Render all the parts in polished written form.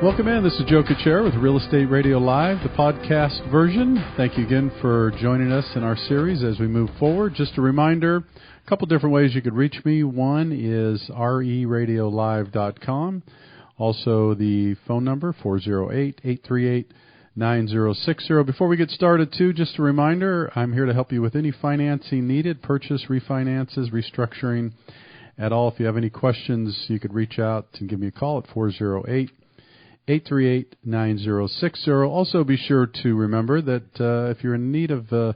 Welcome in. This is 𝗘𝗀𝗓 with Real Estate Radio Live, the podcast version. Thank you again for joining us in our series as we move forward. Just a reminder, a couple different ways you could reach me. One is 𝗟𝗓𝗡𝗙.com. Also the phone number, 408-838-9060. Before we get started, too, just a reminder, I'm here to help you with any financing needed, purchase, refinances, restructuring at all. If you have any questions, you could reach out and give me a call at 408-838-9060. Also, be sure to remember that if you're in need of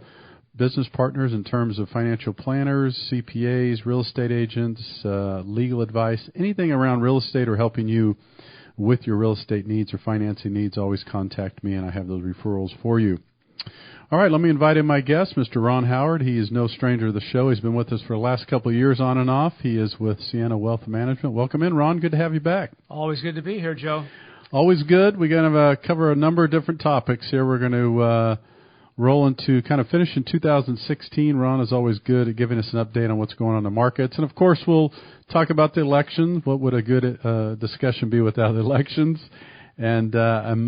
business partners in terms of financial planners, CPAs, real estate agents, legal advice, anything around real estate or helping you with your real estate needs or financing needs, always contact me, and I have those referrals for you. All right, let me invite in my guest, Mr. Ron Howard. He is no stranger to the show. He's been with us for the last couple of years on and off. He is with Sienna Wealth Management. Welcome in, Ron. Good to have you back. Always good to be here, Joe. Always good. We're going to cover a number of different topics here. We're going to roll into kind of finish in 2016. Ron is always good at giving us an update on what's going on in the markets. And, of course, we'll talk about the elections. What would a good discussion be without the elections? And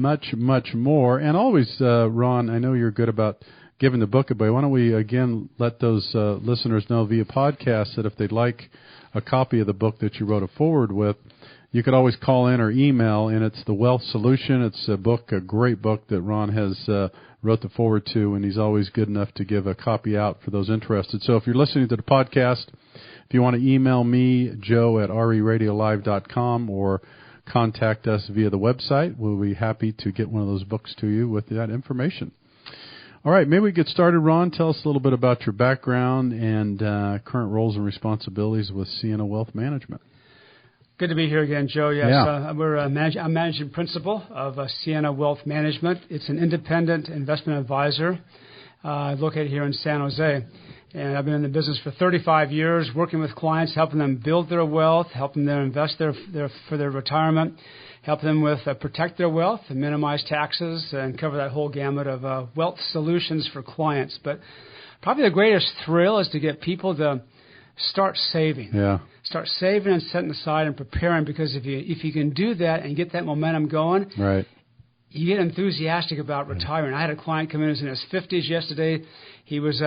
much, much more. And always, Ron, I know you're good about giving the book away. Why don't we, again, let those listeners know via podcast that if they'd like a copy of the book that you wrote a forward with, you could always call in or email, and it's The Wealth Solution. It's a book, a great book that Ron has wrote the forward to, and he's always good enough to give a copy out for those interested. So if you're listening to the podcast, if you want to email me, Joe at @rsradiolive.com, or contact us via the website, we'll be happy to get one of those books to you with that information. All right, maybe we get started, Ron. Tell us a little bit about your background and current roles and responsibilities with Sienna Wealth Management. Good to be here again, Joe. Yes, yeah. I'm managing principal of Sienna Wealth Management. It's an independent investment advisor located here in San Jose. And I've been in the business for 35 years, working with clients, helping them build their wealth, helping them invest for their retirement, helping them with protect their wealth and minimize taxes and cover that whole gamut of wealth solutions for clients. But probably the greatest thrill is to get people to start saving. Yeah. Start saving and setting aside and preparing, because if you can do that and get that momentum going, right, you get enthusiastic about retiring. I had a client come in who was in his 50s yesterday. He was,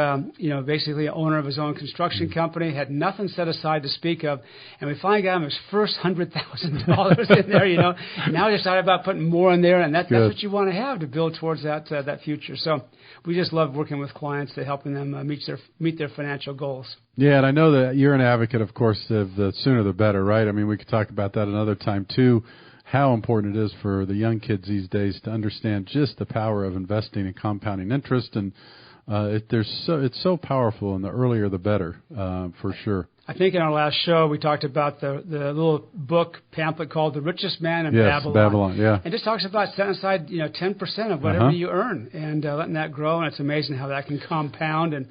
basically an owner of his own construction company, had nothing set aside to speak of, and we finally got him his first $100,000 in there. Now he decided about putting more in there, and that's what you want to have to build towards that future. So we just love working with clients to helping them meet their financial goals. Yeah, and I know that you're an advocate, of course, of the sooner the better, right? I mean, we could talk about that another time too. How important it is for the young kids these days to understand just the power of investing and compounding interest, and it's so powerful, and the earlier the better, for sure. I think in our last show we talked about the little book pamphlet called "The Richest Man in Babylon." Yeah, and just talks about setting aside 10% of whatever you earn and letting that grow, and it's amazing how that can compound and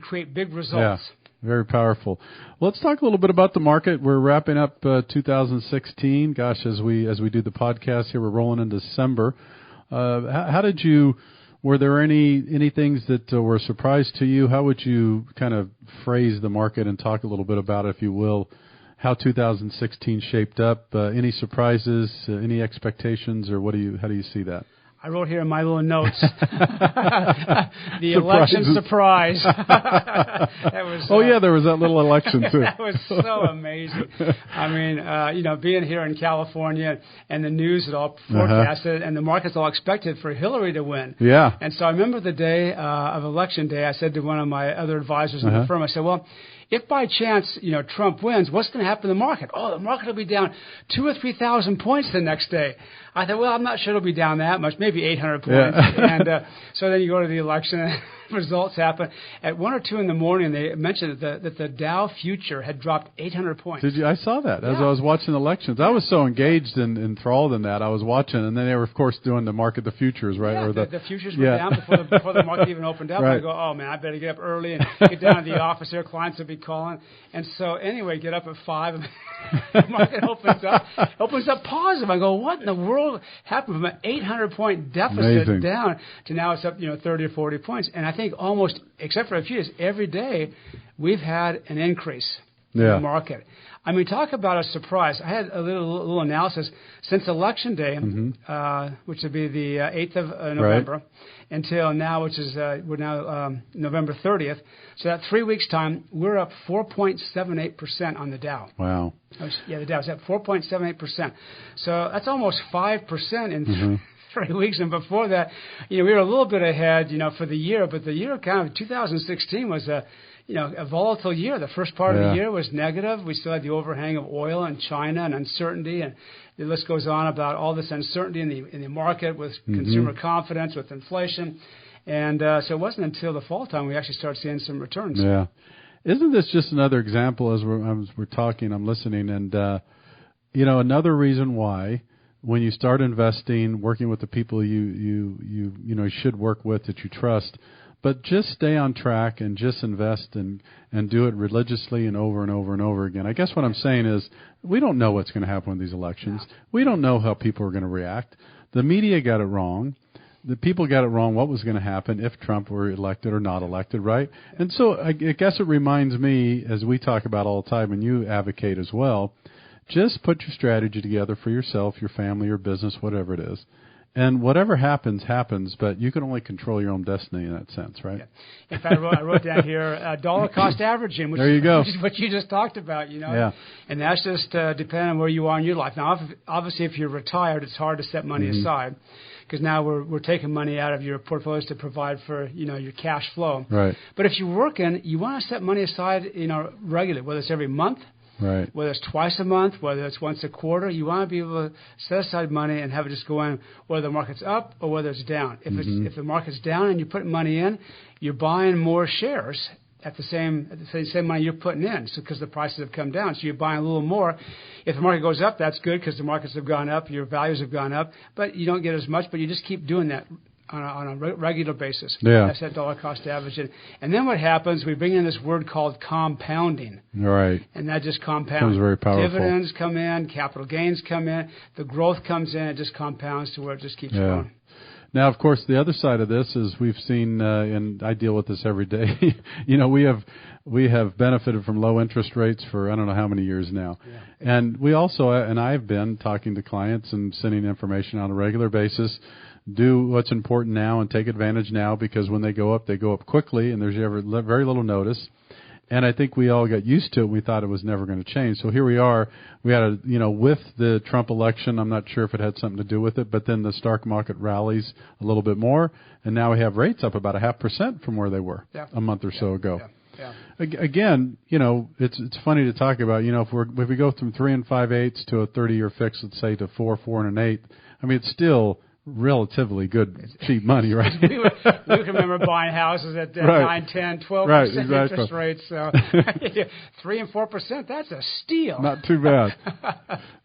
create big results. Yeah. Very powerful. Well, let's talk a little bit about the market. We're wrapping up 2016. Gosh, as we do the podcast here, we're rolling into December. Were there any things that were a surprise to you? How would you kind of phrase the market and talk a little bit about, if you will, how 2016 shaped up? Any surprises, any expectations, or how do you see that? I wrote here in my little notes, the election surprise. There was that little election, too. That was so amazing. I mean, being here in California and the news had all forecasted and the markets all expected for Hillary to win. Yeah. And so I remember the day of Election Day, I said to one of my other advisors in the firm, I said, well, if by chance, Trump wins, what's going to happen to the market? Oh, the market will be down 2,000 or 3,000 points the next day. I thought, well, I'm not sure it'll be down that much, maybe 800 points. Yeah. And so then you go to the election, and results happen. At 1 or 2 in the morning, they mentioned that the Dow future had dropped 800 points. Did you? I saw that as I was watching the elections. I was so engaged and enthralled in that. I was watching, and then they were, of course, doing the futures, right? Yeah, or the futures were down before the market even opened up. Right. I go, oh, man, I better get up early and get down to the office there. Clients will be calling. And so anyway, get up at 5. The market opens up positive. I go, what in the world happened from an 800-point deficit down to now it's up 30 or 40 points? And I think almost, except for a few days, every day we've had an increase. in the market. I mean, talk about a surprise. I had a little analysis. Since Election Day, which would be the 8th of November, until now, which is we're now November 30th. So that 3 weeks' time, we're up 4.78% on the Dow. Wow. Yeah, the Dow's up 4.78%. So that's almost 5% in 3 weeks. And before that, we were a little bit ahead, for the year. But the year kind of 2016 was a volatile year. The first part of the year was negative. We still had the overhang of oil and China and uncertainty, and the list goes on about all this uncertainty in the market with consumer confidence, with inflation. And so it wasn't until the fall time we actually started seeing some returns. Yeah. Isn't this just another example as we're talking, I'm listening, and, another reason why when you start investing, working with the people you should work with that you trust, but just stay on track and just invest and do it religiously and over and over and over again. I guess what I'm saying is we don't know what's going to happen with these elections. No. We don't know how people are going to react. The media got it wrong. The people got it wrong what was going to happen if Trump were elected or not elected, right? And so I guess it reminds me, as we talk about all the time and you advocate as well, just put your strategy together for yourself, your family, your business, whatever it is. And whatever happens, happens, but you can only control your own destiny in that sense, right? Yeah. In fact, I wrote down here dollar cost averaging, which is what you just talked about, Yeah. And that's just depending on where you are in your life. Now, obviously, if you're retired, it's hard to set money aside because now we're taking money out of your portfolios to provide for, your cash flow. Right. But if you're working, you want to set money aside, regularly, whether it's every month. Right. Whether it's twice a month, whether it's once a quarter, you want to be able to set aside money and have it just go in, whether the market's up or whether it's down. If the market's down and you're putting money in, you're buying more shares at the same money you're putting in, so because the prices have come down, so you're buying a little more. If the market goes up, that's good because the markets have gone up, your values have gone up, but you don't get as much, but you just keep doing that on a regular basis. Yeah. That's that dollar cost average. And then what happens, we bring in this word called compounding. Right. And that just compounds. Becomes very powerful. Dividends come in, capital gains come in, the growth comes in, it just compounds to where it just keeps going. Now, of course, the other side of this is we've seen, and I deal with this every day, we have benefited from low interest rates for I don't know how many years now. Yeah. And we also, and I've been talking to clients and sending information on a regular basis. Do what's important now and take advantage now because when they go up quickly and there's very little notice. And I think we all got used to it. We thought it was never going to change. So here we are. We had with the Trump election, I'm not sure if it had something to do with it, but then the stock market rallies a little bit more. And now we have rates up about 0.5% from where they were a month or so ago. Yeah. Again, it's funny to talk about, if we go from 3 5/8 to a 30-year fix, let's say to 4 and 1/8, I mean, it's still relatively good, cheap money, right? we can remember buying houses at 9, 10, 12% interest rates. So 3 and 4%, that's a steal. Not too bad.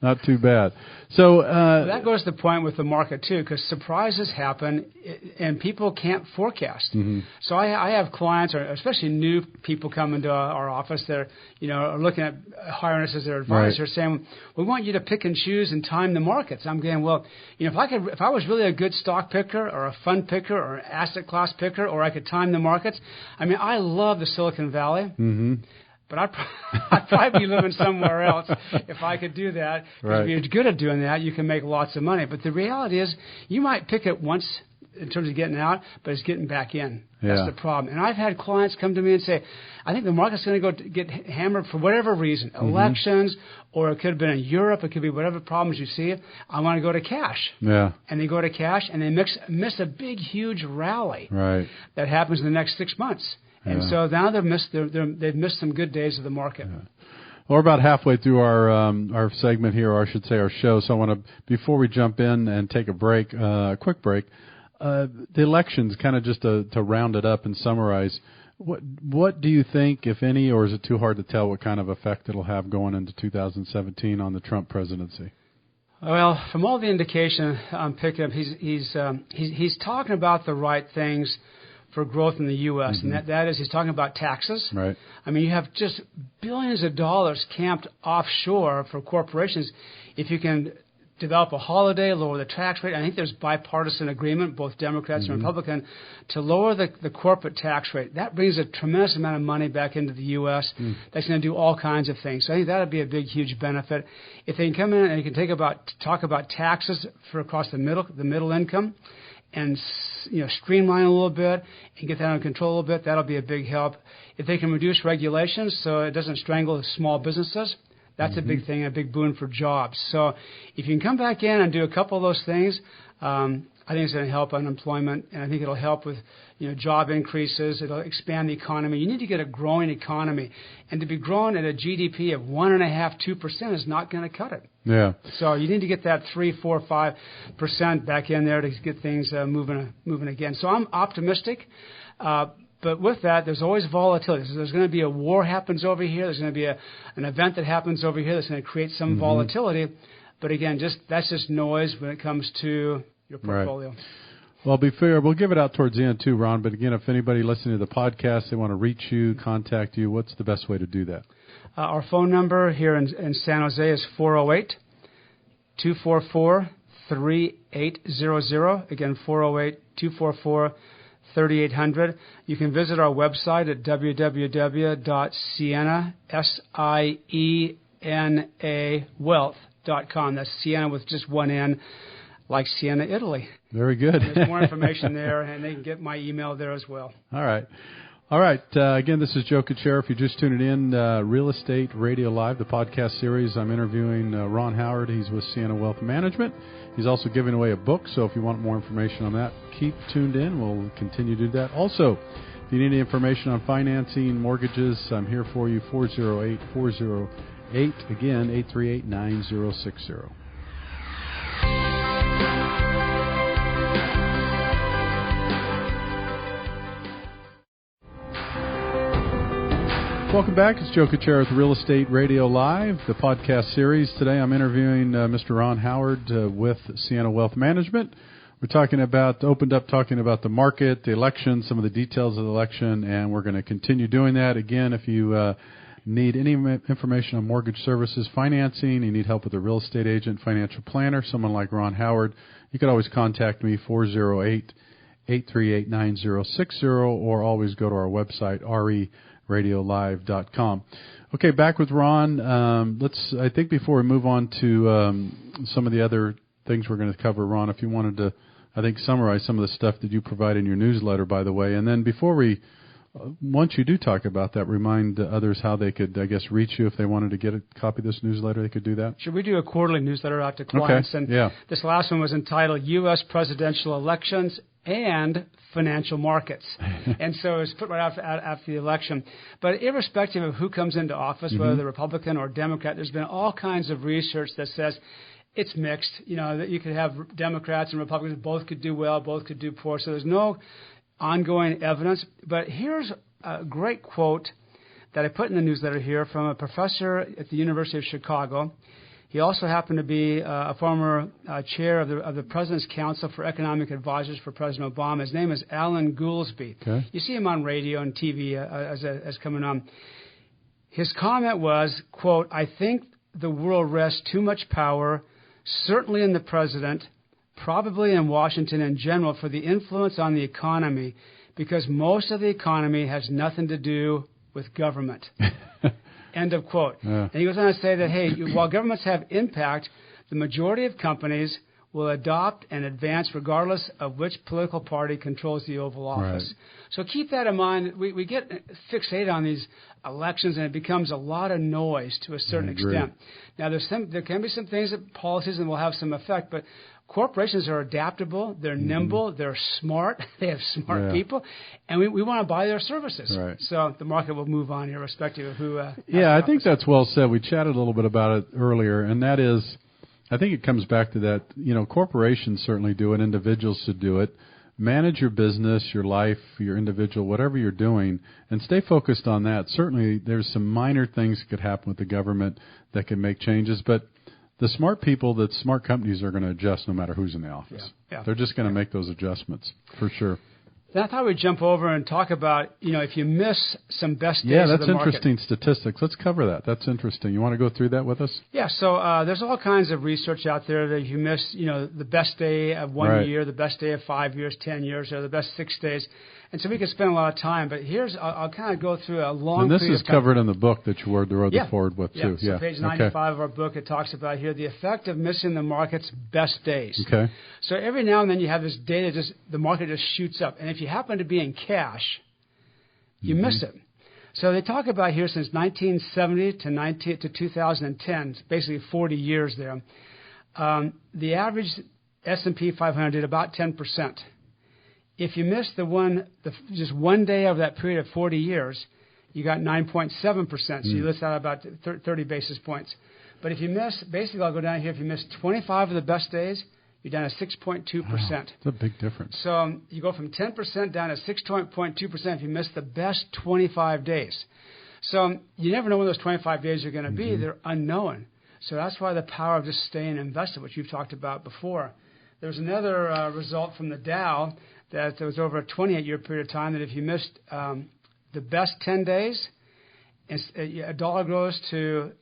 Not too bad. So that goes to the point with the market too, because surprises happen and people can't forecast. So I have clients, or especially new people come into our office that are looking at hiring us as their advisor, saying, "We want you to pick and choose and time the markets." I'm going, well, if I was really a good stock picker or a fund picker or an asset class picker, or I could time the markets. I mean, I love the Silicon Valley, but I'd probably be living somewhere else if I could do that. Because if you're good at doing that, you can make lots of money. But the reality is, you might pick it once in terms of getting out, but it's getting back in. That's the problem. And I've had clients come to me and say, I think the market's going to get hammered for whatever reason, elections, or it could have been in Europe, it could be whatever problems you see. I want to go to cash. Yeah. And they go to cash, and they miss a big, huge rally that happens in the next 6 months. And so now they've missed some good days of the market. Yeah. Well, we're about halfway through our segment here, or I should say our show. So I want to, before we jump in and take a break, a quick break, the elections, kind of just to round it up and summarize, what do you think, if any, or is it too hard to tell what kind of effect it'll have going into 2017 on the Trump presidency? Well, from all the indication I'm picking up, he's talking about the right things for growth in the U.S., and that is he's talking about taxes. Right. I mean, you have just billions of dollars camped offshore for corporations. If you can develop a holiday, lower the tax rate. I think there's bipartisan agreement, both Democrats and Republican, to lower the corporate tax rate. That brings a tremendous amount of money back into the U.S. That's going to do all kinds of things. So I think that would be a big, huge benefit. If they can come in and you can talk about taxes for across the middle income, and streamline a little bit and get that under control a little bit, that'll be a big help. If they can reduce regulations so it doesn't strangle small businesses, that's a big thing, a big boon for jobs. So if you can come back in and do a couple of those things, I think it's going to help unemployment, and I think it'll help with job increases. It'll expand the economy. You need to get a growing economy, and to be growing at a GDP of 1.5–2% is not going to cut it. Yeah. So you need to get that 3, 4, 5% back in there to get things moving again. So I'm optimistic. But with that, there's always volatility. So there's going to be a war happens over here. There's going to be an event that happens over here that's going to create some volatility. But again, that's just noise when it comes to your portfolio. Right. Well, be fair, we'll give it out towards the end too, Ron. But again, if anybody listening to the podcast, they want to reach you, contact you, what's the best way to do that? Our phone number here in San Jose is 408-244-3800. Again, 408-244-3800. You can visit our website at www.𝗔𝗕𝗢.com. That's Siena with just one N, like Siena, Italy. Very good. There's more information there, and they can get my email there as well. All right. Again, this is 𝗘𝗀𝗓. If you're just tuning in, Real Estate Radio Live, the podcast series. I'm interviewing Ron Howard. He's with Siena Wealth Management. He's also giving away a book, so if you want more information on that, keep tuned in. We'll continue to do that. Also, if you need any information on financing, mortgages, I'm here for you, 408-408, again, 838-9060. Welcome back. It's 𝗘𝗀𝗓 with Real Estate Radio Live, the podcast series. Today I'm interviewing Mr. Ron Howard with Siena Wealth Management. We're talking about the market, the election, some of the details of the election, and we're going to continue doing that. Again, if you need any information on mortgage services, financing, you need help with a real estate agent, financial planner, someone like Ron Howard, you can always contact me, 408-838-9060, or always go to our website, radiolive.com. Okay, back with Ron. I think before we move on to some of the other things we're going to cover, Ron, if you wanted to, I think, summarize some of the stuff that you provide in your newsletter, by the way. And then once you do talk about that, remind others how they could, I guess, reach you if they wanted to get a copy of this newsletter. They could do that. Sure, we do a quarterly newsletter out to clients. Okay. And this last one was entitled U.S. Presidential Elections and Financial Markets. And so it's put right after the election. But irrespective of who comes into office, whether they're Republican or Democrat, there's been all kinds of research that says it's mixed. That you could have Democrats and Republicans, both could do well, both could do poor. So there's no ongoing evidence. But here's a great quote that I put in the newsletter here from a professor at the University of Chicago. He also happened to be a former chair of the President's Council for Economic Advisors for President Obama. His name is Alan Goolsbee. Okay. You see him on radio and TV as coming on. His comment was, quote, "I think the world rests too much power, certainly in the president, probably in Washington in general, for the influence on the economy, because most of the economy has nothing to do with government." End of quote. Yeah. And he goes on to say that, hey, while governments have impact, the majority of companies will adopt and advance regardless of which political party controls the Oval Office. Right. So keep that in mind. We get fixated on these elections, and it becomes a lot of noise to a certain extent. Now, there can be some things that policies and will have some effect, but corporations are adaptable, they're nimble, they're smart, they have smart people, and we want to buy their services. Right. So the market will move on irrespective of who. I think that's well said. We chatted a little bit about it earlier, and that is, I think it comes back to that, corporations certainly do it, individuals should do it. Manage your business, your life, your individual, whatever you're doing, and stay focused on that. Certainly there's some minor things that could happen with the government that can make changes, but the smart people, the smart companies are going to adjust no matter who's in the office. Yeah. They're just going to make those adjustments, for sure. Then I thought we'd jump over and talk about, if you miss some best days Yeah, of that's the market. interesting statistics. Let's cover that. That's interesting. You want to go through that with us? Yeah, so there's all kinds of research out there that if you miss, the best day of 1 year, the best day of 5 years, 10 years, or the best 6 days. And so we could spend a lot of time, but I'll kind of go through a long period of time. And this is covered in the book that you wrote the forward with, too. So page 95 of our book, it talks about here the effect of missing the market's best days. Okay. So every now and then you have this day that the market just shoots up. And if you happen to be in cash, you miss it. So they talk about here since 1970 to 2010, it's basically 40 years there, the average S&P 500 did about 10%. If you miss just one day of that period of 40 years, you got 9.7%. So you list out about 30 basis points. But if you miss, basically I'll go down here, if you miss 25 of the best days, you're down to 6.2%. Wow, that's a big difference. So you go from 10% down to 6.2% if you miss the best 25 days. So you never know when those 25 days are going to be. They're unknown. So that's why the power of just staying invested, which you've talked about before. There's another result from the Dow that was over a 28-year period of time that if you missed the best 10 days, a dollar goes to,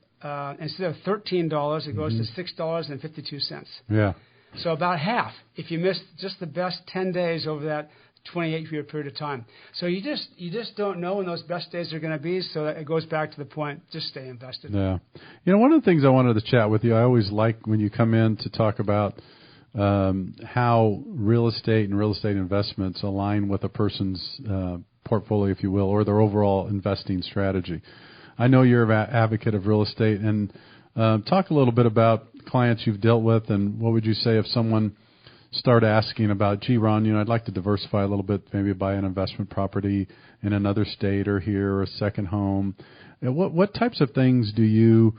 instead of $13, it goes to $6.52. Yeah. So about half if you missed just the best 10 days over that 28-year period of time. So you just don't know when those best days are going to be, so it goes back to the point, just stay invested. Yeah. One of the things I wanted to chat with you, I always like when you come in to talk about how real estate and real estate investments align with a person's portfolio, if you will, or their overall investing strategy. I know you're an advocate of real estate, and talk a little bit about clients you've dealt with, and what would you say if someone started asking about, gee, Ron, I'd like to diversify a little bit, maybe buy an investment property in another state or here, or a second home. What types of things do you,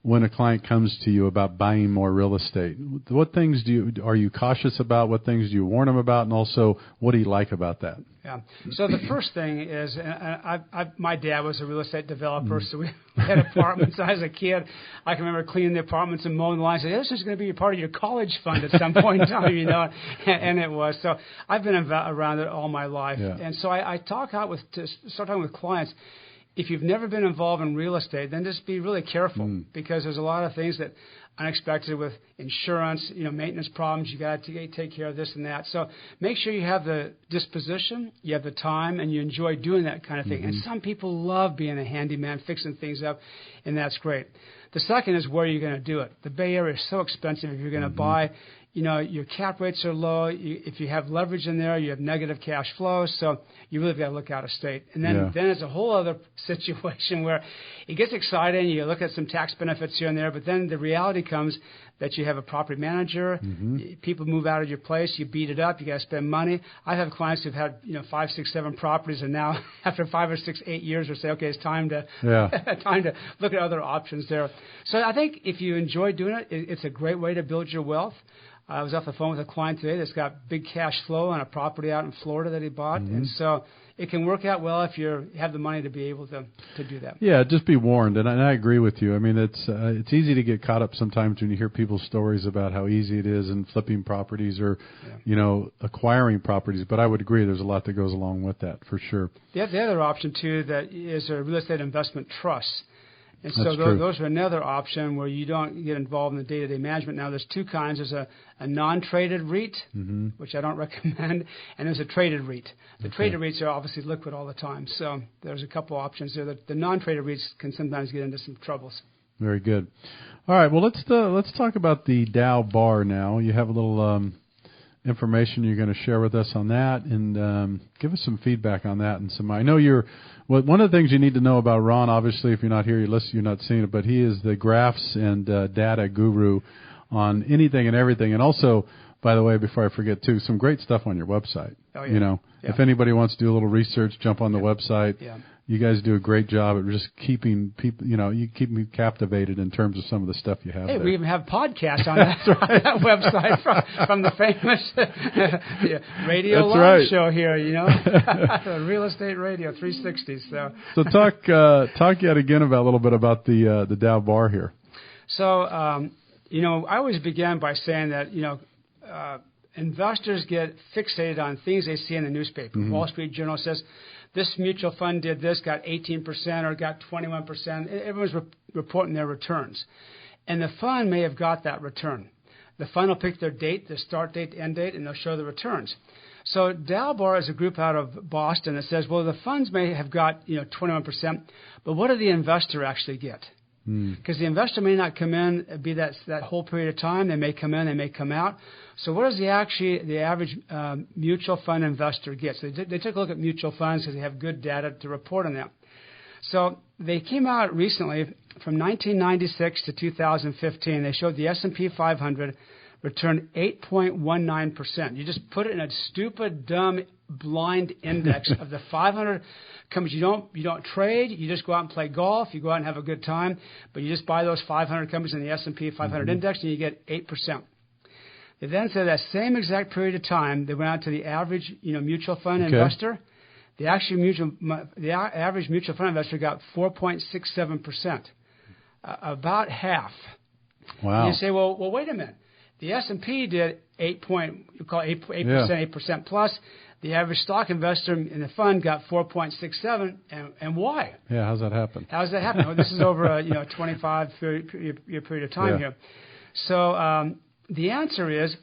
when a client comes to you about buying more real estate, what things are you cautious about? What things do you warn them about? And also, what do you like about that? Yeah. So the first thing is, my dad was a real estate developer, so we had apartments. I was a kid. I can remember cleaning the apartments and mowing the lines. I said, this is going to be a part of your college fund at some point in time, and it was. So I've been around it all my life. Yeah. And so I start talking with clients. If you've never been involved in real estate, then just be really careful because there's a lot of things that unexpected with insurance, maintenance problems. You got to take care of this and that. So make sure you have the disposition, you have the time, and you enjoy doing that kind of thing. And some people love being a handyman, fixing things up, and that's great. The second is where you're going to do it. The Bay Area is so expensive if you're going to buy. Your cap rates are low. If you have leverage in there, you have negative cash flow. So you really got to look out of state. And then it's a whole other situation where it gets exciting. You look at some tax benefits here and there, but then the reality comes that you have a property manager. People move out of your place. You beat it up. You got to spend money. I have clients who've had 5, 6, 7 properties, and now after 5 or 6, 8 years, they say, okay, it's time to time to look at other options there. So I think if you enjoy doing it, it's a great way to build your wealth. I was off the phone with a client today that's got big cash flow on a property out in Florida that he bought. And so it can work out well if you have the money to be able to do that. Yeah, just be warned. And I agree with you. I mean, it's easy to get caught up sometimes when you hear people's stories about how easy it is in flipping properties or, acquiring properties. But I would agree there's a lot that goes along with that for sure. The other option, too, that is a real estate investment trust. And so those are another option where you don't get involved in the day-to-day management. Now, there's 2 kinds. There's a non-traded REIT, which I don't recommend, and there's a traded REIT. The traded REITs are obviously liquid all the time, so there's a couple options there. The non-traded REITs can sometimes get into some troubles. Very good. All right, well, let's talk about the Dow bar now. You have a little information you're going to share with us on that, and give us some feedback on that. And I know one of the things you need to know about Ron, obviously, if you're not here, you're not seeing it, but he is the graphs and data guru on anything and everything. And also, by the way, before I forget, too, some great stuff on your website. Oh, yeah. If anybody wants to do a little research, jump on the website. Yeah. You guys do a great job at just keeping people, you keep me captivated in terms of some of the stuff you have there. We even have podcasts on that website from the famous radio live show here, Real Estate Radio 360. So talk yet again about a little bit about the Dow bar here. So, I always began by saying that, investors get fixated on things they see in the newspaper. Mm-hmm. Wall Street Journal says, this mutual fund did this, got 18% or got 21%. Everyone's reporting their returns. And the fund may have got that return. The fund will pick their date, the start date, end date, and they'll show the returns. So 𝗟𝗡 is a group out of Boston that says, well, the funds may have got 21%, but what did the investor actually get? Because the investor may not come in, be that whole period of time. They may come in, they may come out. So what does the average mutual fund investor get? So they took a look at mutual funds because they have good data to report on that. So they came out recently from 1996 to 2015. They showed the S&P 500 returned 8.19%. You just put it in a stupid, dumb, blind index of the 500 companies. You don't trade. You just go out and play golf. You go out and have a good time. But you just buy those 500 companies in the S&P 500 index, and you get 8%. They then said that same exact period of time, they went out to the average mutual fund investor. The average mutual fund investor got 4.67%, about half. Wow. And you say, well, wait a minute. The S&P did 8% plus. The average stock investor in the fund got 4.67, and why? Yeah, how's that happen? How's that happen? Well, this is over a 25-year period of time here. So the answer is,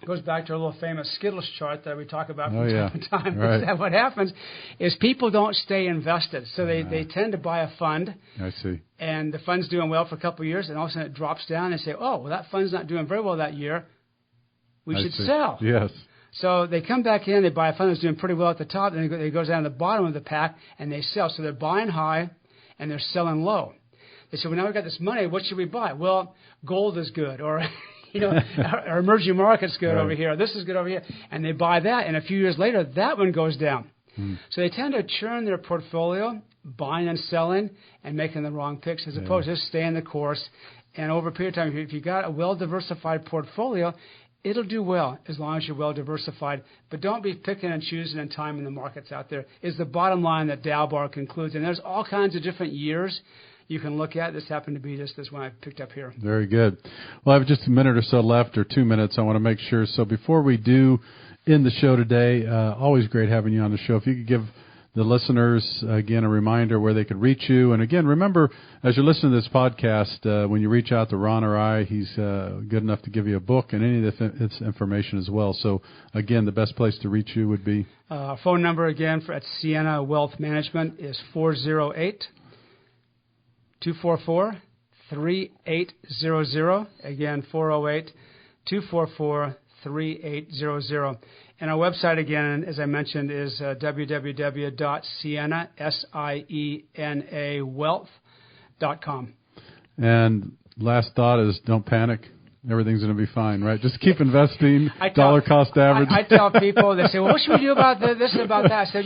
goes back to our little famous Skittles chart that we talk about from time to time. Right. What happens is people don't stay invested. So they tend to buy a fund. I see. And the fund's doing well for a couple of years, and all of a sudden it drops down and say, oh, well, that fund's not doing very well that year. We should sell. Yes. So they come back in, they buy a fund that's doing pretty well at the top, and it goes down to the bottom of the pack, and they sell. So they're buying high, and they're selling low. They say, well, now we've got this money. What should we buy? Well, gold is good, or our emerging market's good over here. This is good over here. And they buy that, and a few years later, that one goes down. So they tend to churn their portfolio, buying and selling, and making the wrong picks, as opposed to just staying the course. And over a period of time, if you've got a well-diversified portfolio, it'll do well as long as you're well-diversified. But don't be picking and choosing and timing the markets out there, is the bottom line that 𝗟𝗡 concludes. And there's all kinds of different years you can look at. This happened to be just this one I picked up here. Very good. Well, I have just a minute or so left, or 2 minutes. I want to make sure. So before we do end the show today, always great having you on the show. If you could give the listeners, again, a reminder where they could reach you. And again, remember, as you're listening to this podcast, when you reach out to Ron or I, he's good enough to give you a book and any of this information as well. So again, the best place to reach you would be? Phone number again at Siena Wealth Management is 408-244-3800. Again, 408-244-3800. And our website, again, as I mentioned, is www.siena.wealth.com. And last thought is, don't panic. Everything's going to be fine, right? Just keep investing, dollar cost average. I tell people, they say, well, what should we do about this and about that? I said,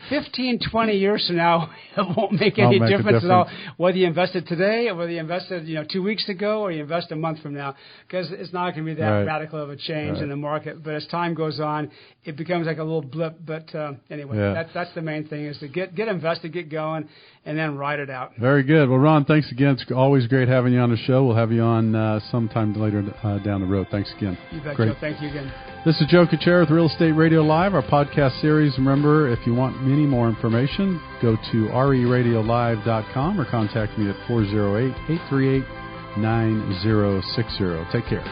15, 20 years from now, it won't make any difference at all whether you invested today or whether you invested 2 weeks ago or you invest a month from now, because it's not going to be that radical of a change in the market. But as time goes on, it becomes like a little blip. But anyway, that's the main thing, is to get invested, get going, and then ride it out. Very good. Well, Ron, thanks again. It's always great having you on the show. We'll have you on sometime later down the road. Thanks again. You bet, Joe. Thank you again. This is 𝗘𝘀𝗁 with Real Estate Radio Live, our podcast series. Remember, if you want any more information, go to RERadiolive.com or contact me at 408-838-9060. Take care.